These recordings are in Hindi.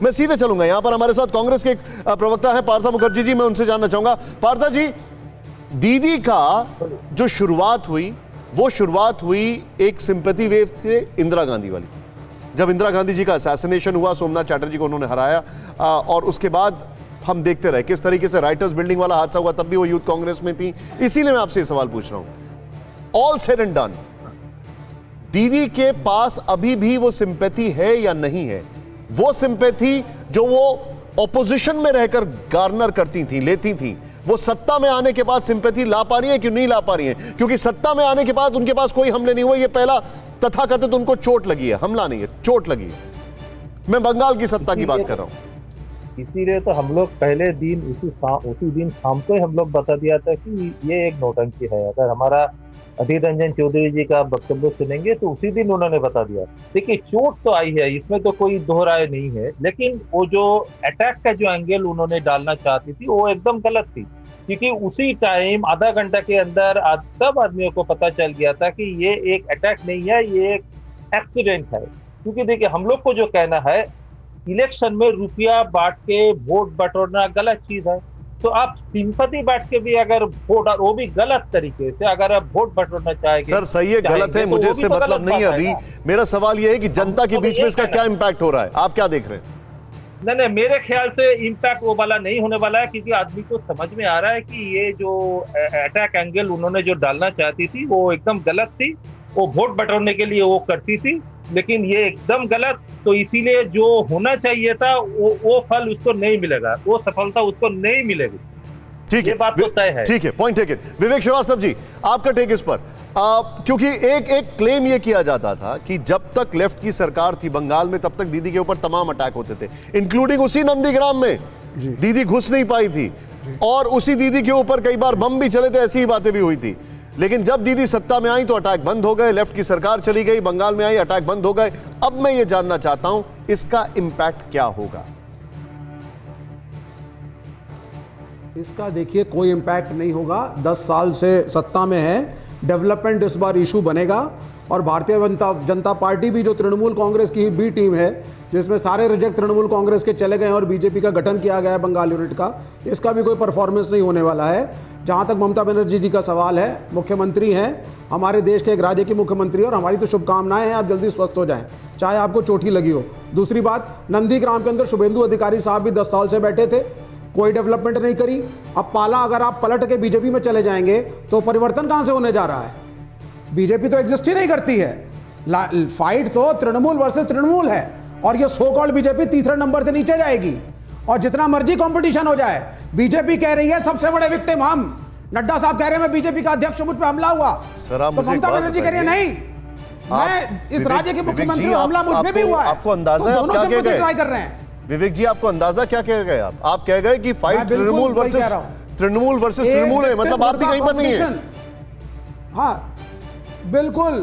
मैं सीधे चलूंगा, यहां पर हमारे साथ कांग्रेस के प्रवक्ता है पार्था मुखर्जी जी, मैं उनसे जानना चाहूंगा। पार्था जी, दीदी का जो शुरुआत हुई वो शुरुआत हुई एक सिंपैथी वेव से इंदिरा गांधी वाली। जब इंदिरा गांधी जी का असैसिनेशन हुआ, सोमनाथ चटर्जी को उन्होंने हराया, और उसके बाद हम देखते रहे किस तरीके से राइटर्स बिल्डिंग वाला हादसा हुआ, तब भी वो यूथ कांग्रेस में थी। इसीलिए मैं आपसे ये सवाल पूछ रहा हूं, ऑल सेड एंड डन, दीदी के पास अभी भी वो सिंपैथी है या नहीं है? वो सिंपैथी जो वो ऑपोजिशन में रहकर गार्नर करती थी, लेती थी, वो सत्ता में आने के बाद सिंपैथी ला पा रही है कि नहीं ला पा रही है? क्योंकि सत्ता में आने के बाद उनके पास कोई हमले नहीं हुए, ये पहला तथाकथित उनको चोट लगी है, हमला नहीं है, चोट लगी है। मैं बंगाल की सत्ता की बात कर रहा हूं। इसीलिए तो हम लोग पहले दिन उसी दिन शाम को ही हम लोग बता दिया था कि ये एक नौटंकी है। अगर हमारा अधीर रंजन चौधरी जी का वक्तव्य सुनेंगे तो उसी दिन उन्होंने बता दिया। देखिए, चोट तो आई है, इसमें तो कोई दोहराए नहीं है, लेकिन वो जो अटैक का जो एंगल उन्होंने डालना चाहती थी वो एकदम गलत थी। क्योंकि उसी टाइम आधा घंटा के अंदर सब आदमियों को पता चल गया था कि ये एक अटैक नहीं है, ये एक एक्सीडेंट है। क्योंकि देखिए, हम लोग को जो कहना है, इलेक्शन में रुपया बांट के वोट बटोरना गलत चीज है। तो आप सिंपैथी बांट के भी अगर वोट, वो भी गलत तरीके से अगर आप वोट बटोरना चाहेंगे, सर सही है गलत है, मुझे इससे मतलब नहीं है। अभी मेरा सवाल यह है कि जनता के बीच में इसका क्या इम्पैक्ट हो रहा है, आप क्या देख रहे हैं? नहीं, मेरे ख्याल से इम्पैक्ट वो वाला नहीं होने वाला है, क्योंकि आदमी को समझ में आ रहा है कि ये जो अटैक एंगल उन्होंने जो डालना चाहती थी वो एकदम गलत थी। वो वोट बटोरने के लिए वो करती थी, लेकिन ये एकदम गलत। तो इसीलिए जो होना चाहिए था वो फल उसको नहीं मिलेगा, वो सफलता उसको नहीं मिलेगी। ठीक है, ये बात तो तय है। ठीक है, पॉइंट टेकन। विवेक श्रीवास्तव जी, आपका टेक इस पर। क्योंकि एक क्लेम यह किया जाता था कि जब तक लेफ्ट की सरकार थी बंगाल में, तब तक दीदी के ऊपर तमाम अटैक होते थे, इंक्लूडिंग उसी नंदीग्राम में दीदी घुस नहीं पाई थी, और उसी दीदी के ऊपर कई बार बम भी चले थे, ऐसी ही बातें भी हुई थी। लेकिन जब दीदी सत्ता में आई तो अटैक बंद हो गए, लेफ्ट की सरकार चली गई, बंगाल में आई, अटैक बंद हो गए। अब मैं ये जानना चाहता हूं इसका इंपैक्ट क्या होगा? इसका देखिए कोई इम्पैक्ट नहीं होगा। 10 साल से सत्ता में है, डेवलपमेंट इस बार इशू बनेगा। और भारतीय जनता पार्टी भी जो तृणमूल कांग्रेस की बी टीम है, जिसमें सारे रिजेक्ट तृणमूल कांग्रेस के चले गए हैं और बीजेपी का गठन किया गया है बंगाल यूनिट का, इसका भी कोई परफॉर्मेंस नहीं होने वाला है। जहां तक ममता बनर्जी जी का सवाल है, मुख्यमंत्री हैं, हमारे देश के एक राज्य की मुख्यमंत्री, और हमारी तो शुभकामनाएं हैं आप जल्दी स्वस्थ हो जाएं, चाहे आपको चोटी लगी हो। दूसरी बात, नंदीग्राम के अंदर शुभेंदु अधिकारी साहब भी 10 साल से बैठे थे, कोई डेवलपमेंट नहीं करी। अब पाला अगर आप पलट के बीजेपी में चले जाएंगे तो परिवर्तन कहां से होने जा रहा है? बीजेपी तो एग्जिस्ट ही नहीं करती है। फाइट तो तृणमूल वर्सेस तृणमूल है, और ये सो कॉल्ड बीजेपी तीसरे नंबर से नीचे जाएगी। और जितना मर्जी कंपटीशन हो जाए, बीजेपी कह रही है सबसे बड़े विक्टिम हम, नड्डा साहब कह रहे हैं मैं बीजेपी का अध्यक्ष, मुझ पे हमला हुआ, तो ममता बनर्जी कह रही है नहीं, मैं इस राज्य के मुख्यमंत्री हूं, हमला मुझ पे भी हुआ है। आपको अंदाजा है दोनों से ट्राई कर रहे हैं। विवेक जी, आपको अंदाजा क्या कह गए आप कह गए कि फाइट तृणमूल वर्सेस तृणमूल है, मतलब आप भी कहीं पर नहीं है। हाँ बिल्कुल,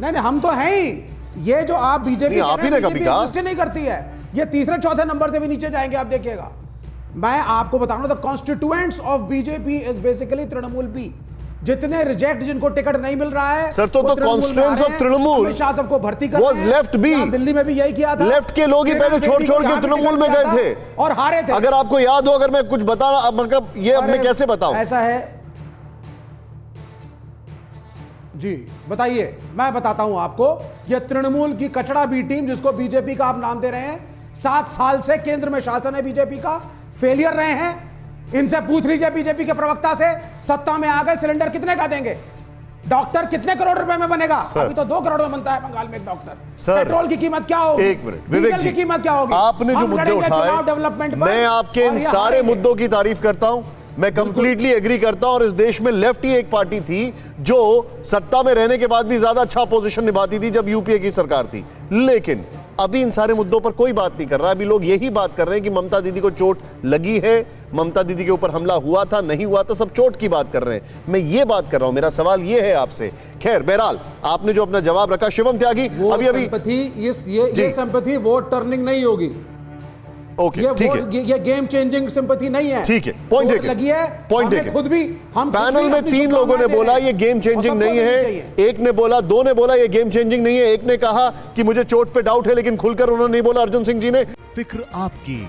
नहीं हम तो हैं ही। ये जो आप बीजेपी आप ही ने कभी कहा नहीं करती है, ये तीसरे चौथे नंबर से भी नीचे जाएंगे, आप देखिएगा। मैं आपको बता रहा हूं, the constituents of BJP is basically Trinamool B. जितने रिजेक्ट, जिनको टिकट नहीं मिल रहा है सर, तो कॉन्स्टिट्यूएंट्स ऑफ तृणमूल शाह सबको भर्ती कर रहे हैं। लेफ्ट भी, दिल्ली में भी यही किया था, लेफ्ट के लोग ही पहले छोड़ के तृणमूल में गए थे और हारे थे। अगर आपको याद हो, अगर मैं कुछ बता रहा, मतलब ये अब मैं कैसे बताऊं? ऐसा है जी, बताइए, मैं बताता हूं आपको। यह तृणमूल की कचड़ा बी टीम, जिसको बीजेपी का आप नाम दे रहे हैं, 7 साल से केंद्र में शासन है बीजेपी का, फेलियर रहे हैं। इनसे पूछ लीजिए बीजेपी के प्रवक्ता से, सत्ता में आ गए, सिलेंडर कितने का देंगे, डॉक्टर कितने करोड़ रुपए में बनेगा? अभी तो 2 करोड़ में बनता है बंगाल में एक डॉक्टर। पेट्रोल की कीमत क्या होगी? एक मिनट विवेक जी, की कीमत क्या होगी? आपने जो मुद्दे उठाए, डेवलपमेंट, मैं आपके इन सारे मुद्दों की तारीफ करता हूं, मैं कंप्लीटली एग्री करता हूं। और इस देश में लेफ्ट ही एक पार्टी थी जो सत्ता में रहने के बाद भी ज्यादा अच्छा पोजीशन निभाती थी जब यूपीए की सरकार थी। लेकिन अभी इन सारे मुद्दों पर कोई बात नहीं कर रहा। अभी लोग यही बात कर रहे हैं कि ममता दीदी को चोट लगी है, ममता दीदी के ऊपर हमला हुआ था, नहीं हुआ था, सब चोट की बात कर रहे हैं। मैं ये बात कर रहा हूं, मेरा सवाल ये है आपसे। खैर बहरहाल, आपने जो अपना जवाब रखा, शिवम त्यागी, अभी ये सिंपैथी वोट टर्निंग नहीं होगी। ओके, ये ठीक वोट ये गेम चेंजिंग सिंपैथी नहीं है। ठीक है, पॉइंट वोट टेकन, लगी है, पॉइंट हमें टेकन। खुद भी हम खुद पैनल भी में अपनी 3 लोगों ने शुभकामनाएं दे बोला रहे हैं। ये गेम और चेंजिंग सबको नहीं देनी है, चाहिए। एक ने बोला, 2 ने बोला ये गेम चेंजिंग नहीं है, एक ने कहा कि मुझे चोट पे डाउट है, लेकिन खुलकर उन्होंने नहीं बोला अर्जुन सिंह जी ने। फिक्र आपकी,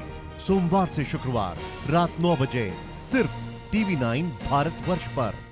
सोमवार से शुक्रवार रात 9 बजे सिर्फ TV9 भारतवर्ष पर।